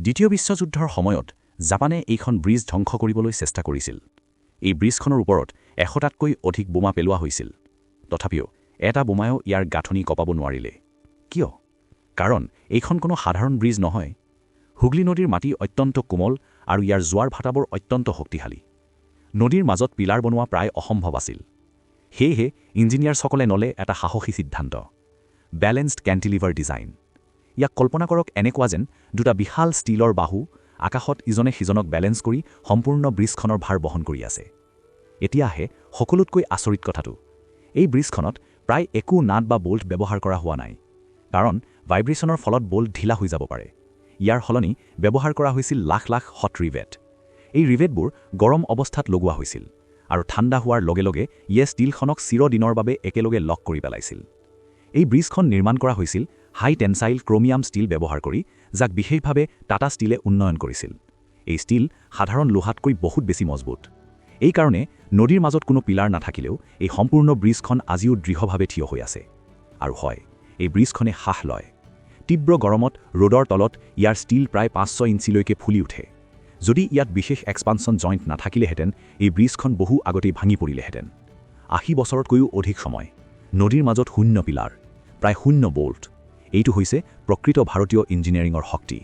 দ্বিতীয় বিশ্বযুদ্ধৰ সময়ত জাপানে এইখন ব্ৰিজ ধ্বংস কৰিবলৈ চেষ্টা কৰিছিল। এই ব্ৰিজখনৰ ওপৰত ১০০টাতকৈ অধিক বোমা পেলোৱা হৈছিল। তথাপিও এটা বোমায়ো ইয়াৰ গাঁথনি কঁপাব নোৱাৰিলে। কিয়? কাৰণ এইখন কোনো সাধাৰণ ব্ৰিজ নহয়। হুগলী নদীৰ মাটি অত্যন্ত কোমল আৰু ইয়াৰ জোৱাৰ ভাটাবোৰ অত্যন্ত শক্তিশালী। নদীৰ মাজত পিলাৰ বনোৱা প্ৰায় অসম্ভৱ আছিল। সেয়েহে ইঞ্জিনিয়াৰসকলে ল'লে এটা সাহসী সিদ্ধান্ত, বেলেন্সড কেণ্টিলিভাৰ ডিজাইন। ইয়াক কল্পনা কৰক এনেকুৱা যেন দুটা বিশাল ষ্টীলৰ বাহু আকাশত ইজনে সিজনক বেলেন্স কৰি সম্পূৰ্ণ ব্ৰিজখনৰ ভাৰ বহন কৰি আছে। এতিয়া আহে সকলোতকৈ আচৰিত কথাটো, এই ব্ৰিজখনত প্ৰায় একো নাট বা বোল্ট ব্যৱহাৰ কৰা হোৱা নাই। কাৰণ ভাইব্ৰেশ্যনৰ ফলত বোল্ট ঢিলা হৈ যাব পাৰে। ইয়াৰ সলনি ব্যৱহাৰ কৰা হৈছিল লাখ লাখ হট ৰিভেট। এই ৰিভেটবোৰ গৰম অৱস্থাত লগোৱা হৈছিল আৰু ঠাণ্ডা হোৱাৰ লগে লগে ইয়ে ষ্টীলখনক চিৰদিনৰ বাবে একেলগে লক কৰি পেলাইছিল। এই ব্ৰিজখন নিৰ্মাণ কৰা হৈছিল হাই টেনচাইল ক্ৰমিয়াম ষ্টীল ব্যৱহাৰ কৰি, যাক বিশেষভাৱে টাটা ষ্টীলে উন্নয়ন কৰিছিল। এই ষ্টীল সাধাৰণ লোহাতকৈ বহুত বেছি মজবুত। এই কাৰণে নদীৰ মাজত কোনো পিলাৰ নাথাকিলেও এই সম্পূৰ্ণ ব্ৰিজখন আজিও দৃঢ়ভাৱে থিয় হৈ আছে। আৰু হয়, এই ব্ৰিজখনে সাহ লয়। তীব্ৰ গৰমত ৰ'দৰ তলত ইয়াৰ ষ্টীল প্ৰায় ৫-৬ ইঞ্চিলৈকে ফুলি উঠে। যদি ইয়াত বিশেষ এক্সপানশ্যন জইণ্ট নাথাকিলেহেঁতেন, এই ব্ৰিজখন বহু আগতেই ভাঙি পৰিলেহেঁতেন। ৮০ বছৰতকৈও অধিক সময় নদীৰ মাজত শূন্য পিলাৰ, প্ৰায় শূন্য বোল্ট। এইটো হৈছে প্ৰকৃত ভাৰতীয় ইঞ্জিনিয়াৰিঙৰ শক্তি।